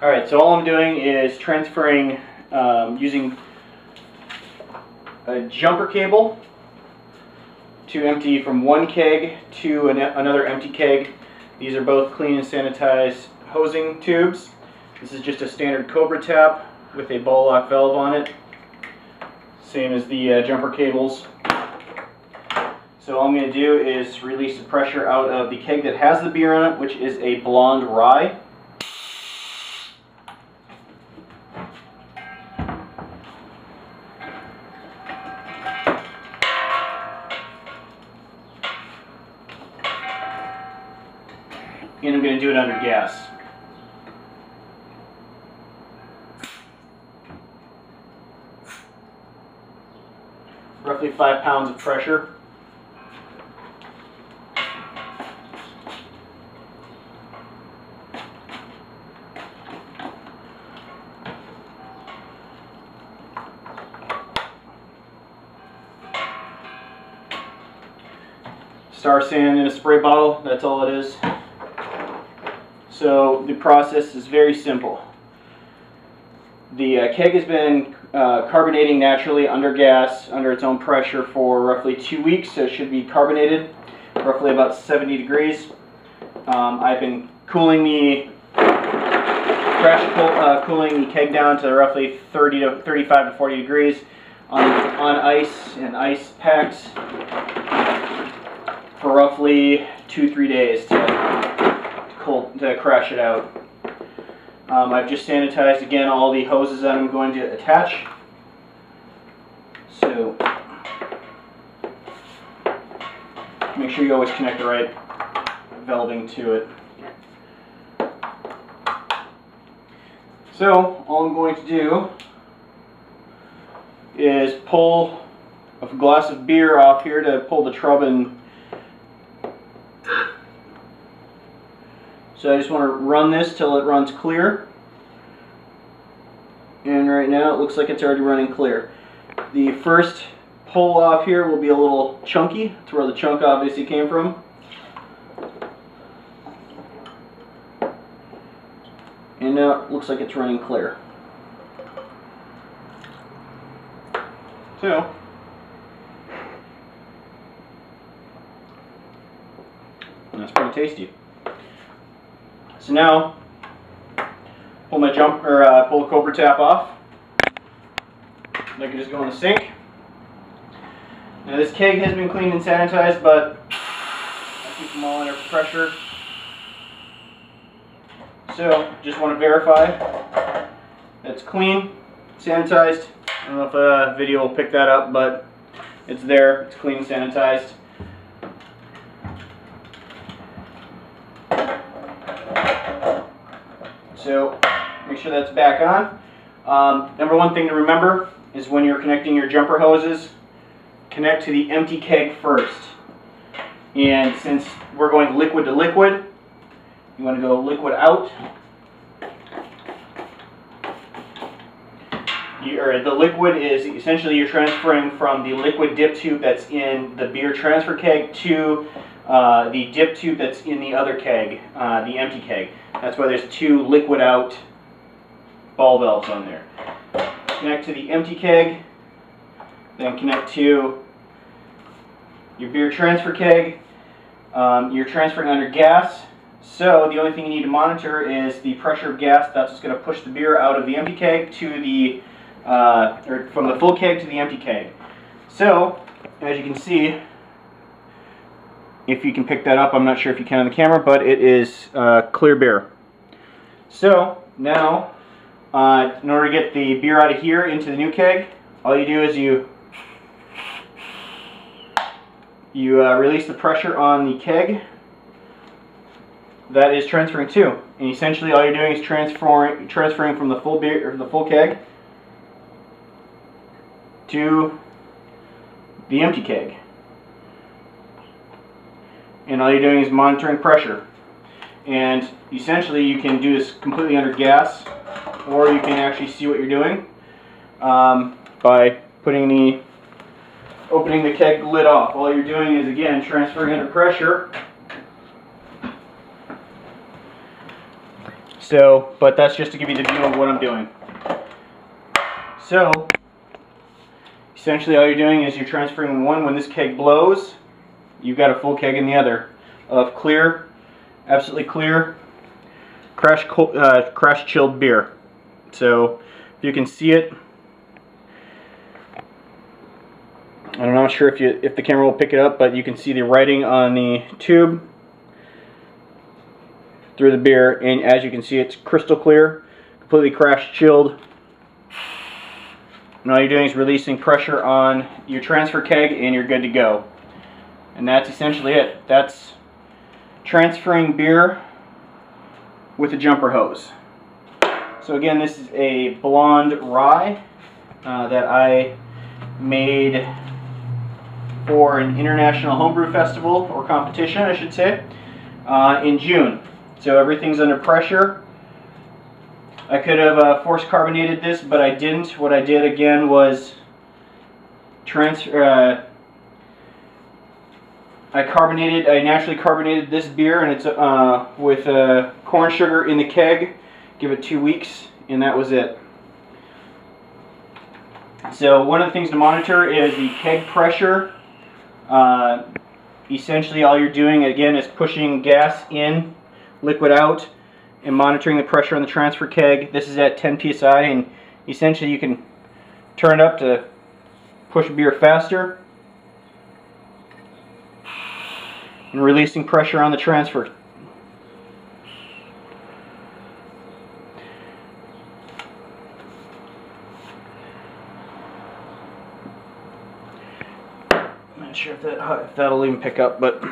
Alright, so all I'm doing is transferring using a jumper cable to empty from one keg to another empty keg. These are both clean and sanitized hosing tubes. This is just a standard Cobra tap with a ball lock valve on it, same as the jumper cables. So all I'm going to do is release the pressure out of the keg that has the beer on it, which is a blonde rye. And I'm going to do it under gas. Roughly 5 pounds of pressure. Star San in a spray bottle, that's all it is. So the process is very simple. The keg has been carbonating naturally under gas, under its own pressure for roughly 2 weeks, so it should be carbonated, roughly about 70 degrees. I've been cooling the cooling the keg down to roughly 35 to 40 degrees on ice and ice packs for roughly 2-3 days to crash it out. I've just sanitized again all the hoses that I'm going to attach. So make sure you always connect the right valving to it. So all I'm going to do is pull a glass of beer off here to pull the trub and so I just want to run this till it runs clear, and right now it looks like it's already running clear. The first pull off here will be a little chunky. That's where the chunk obviously came from. And now it looks like it's running clear. So that's pretty tasty. So now, pull my pull the Cobra tap off. And I can just go in the sink. Now this keg has been cleaned and sanitized, but I keep them all under pressure. So, just want to verify that it's clean, sanitized. I don't know if a video will pick that up, but it's there. It's clean and sanitized. So make sure that's back on. Number one thing to remember is when you're connecting your jumper hoses, connect to the empty keg first. And since we're going liquid to liquid, you want to go liquid out. The liquid is essentially you're transferring from the liquid dip tube that's in the beer transfer keg to the dip tube that's in the other keg, the empty keg. That's why there's 2 liquid out ball valves on there. Connect to the empty keg, then connect to your beer transfer keg. You're transferring under gas, so the only thing you need to monitor is the pressure of gas. That's what's going to push the beer out of the empty keg to the, or from the full keg to the empty keg. So, as you can see, if you can pick that up, I'm not sure if you can on the camera, but it is clear beer. So now, in order to get the beer out of here into the new keg, all you do is you release the pressure on the keg that is transferring to, and essentially all you're doing is transferring from the full beer or the full keg to the empty keg. And all you're doing is monitoring pressure. And essentially you can do this completely under gas, or you can actually see what you're doing by opening the keg lid off. All you're doing is, again, transferring under pressure. So, but that's just to give you the view of what I'm doing. So, essentially all you're doing is you're transferring one. When this keg blows, you've got a full keg in the other of clear, absolutely clear, crash chilled beer. So, if you can see it, I'm not sure if the camera will pick it up, but you can see the writing on the tube through the beer, and as you can see, it's crystal clear, completely crash chilled. And all you're doing is releasing pressure on your transfer keg and you're good to go. And that's essentially it. That's transferring beer with a jumper hose. So again, this is a blonde rye that I made for an international homebrew festival, or competition I should say, in June. So everything's under pressure. I could have force carbonated this, but I didn't. What I did again was I naturally carbonated this beer, and it's with corn sugar in the keg. Give it 2 weeks, and that was it. So one of the things to monitor is the keg pressure. Essentially all you're doing again is pushing gas in, liquid out, and monitoring the pressure on the transfer keg. This is at 10 psi, and essentially you can turn it up to push beer faster and releasing pressure on the transfer. I'm not sure if that'll even pick up, but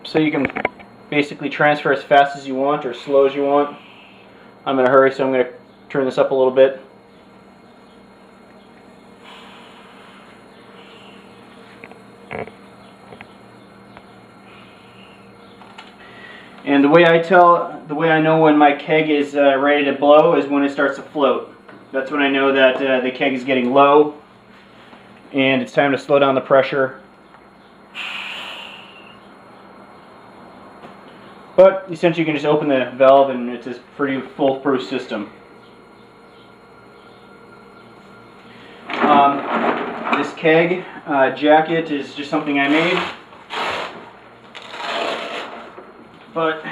so you can basically transfer as fast as you want or as slow as you want. I'm in a hurry, so I'm going to turn this up a little bit. And the way I know when my keg is ready to blow is when it starts to float. That's when I know that the keg is getting low and it's time to slow down the pressure. But essentially you can just open the valve and it's a pretty foolproof system. This keg jacket is just something I made. But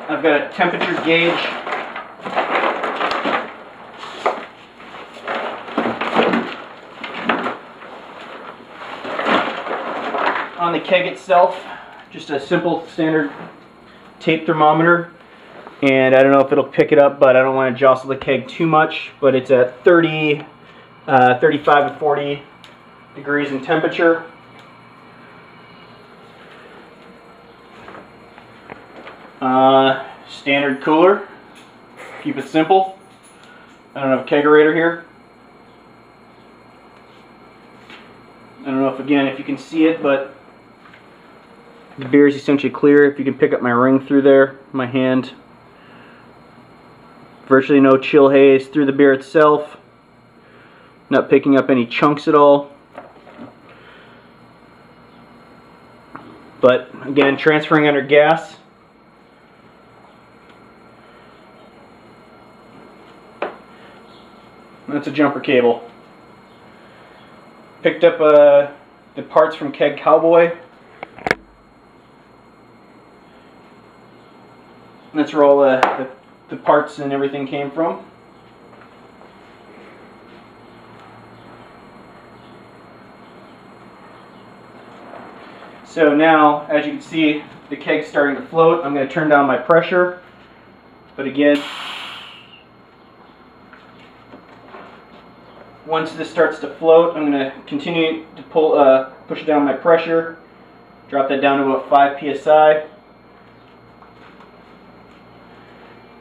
I've got a temperature gauge on the keg itself, just a simple standard tape thermometer. And I don't know if it'll pick it up, but I don't want to jostle the keg too much. But it's at 35 to 40 degrees in temperature. Standard cooler. Keep it simple. I don't have a kegerator here. I don't know if you can see it, but the beer is essentially clear. If you can pick up my ring through there, my hand. Virtually no chill haze through the beer itself. Not picking up any chunks at all. But again, transferring under gas. That's a jumper cable. Picked up the parts from Keg Cowboy. That's where all the parts and everything came from. So now, as you can see, the keg's starting to float. I'm going to turn down my pressure. But again, once this starts to float, I'm going to continue to push down my pressure. Drop that down to about 5 psi.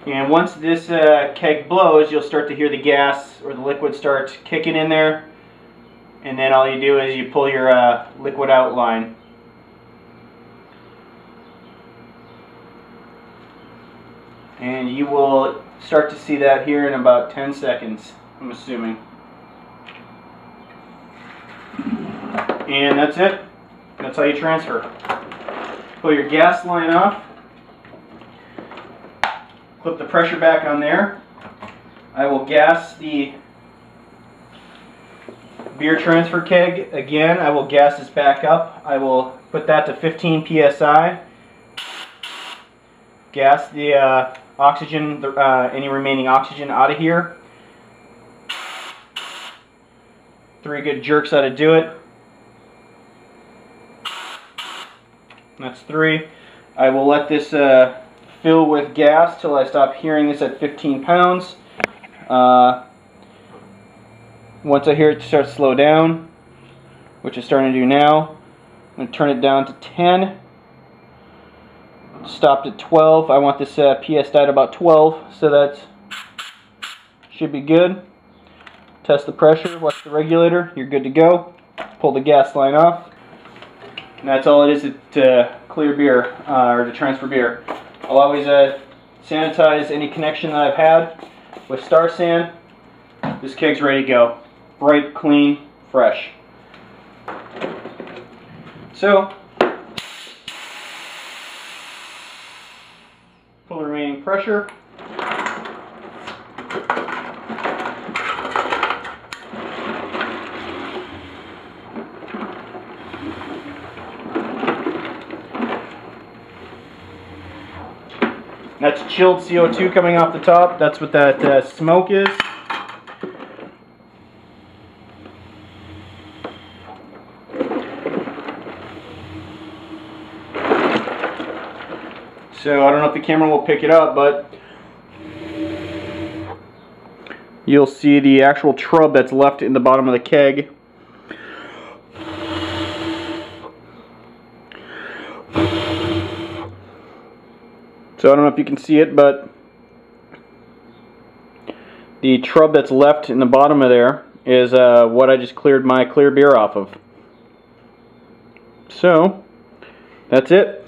And once this keg blows, you'll start to hear the gas or the liquid start kicking in there. And then all you do is you pull your liquid out line. And you will start to see that here in about 10 seconds, I'm assuming. And that's it. That's how you transfer. Pull your gas line off. Clip the pressure back on there. I will gas the beer transfer keg again. I will gas this back up. I will put that to 15 psi. Gas the oxygen, any remaining oxygen out of here. 3 good jerks ought to do it. That's 3. I will let this fill with gas till I stop hearing this at 15 pounds. Once I hear it start to slow down, which it's starting to do now, I'm going to turn it down to 10. Stopped at 12. I want this PSI at about 12, so that should be good. Test the pressure, watch the regulator, you're good to go. Pull the gas line off. And that's all it is to clear beer, or to transfer beer. I'll always sanitize any connection that I've had with Star San. This keg's ready to go. Bright, clean, fresh. So, pull the remaining pressure. That's chilled CO2 coming off the top. That's what that smoke is. So I don't know if the camera will pick it up, but you'll see the actual trub that's left in the bottom of the keg. So I don't know if you can see it, but the trub that's left in the bottom of there is what I just cleared my clear beer off of. So that's it.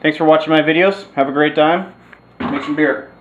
Thanks for watching my videos. Have a great time. Make some beer.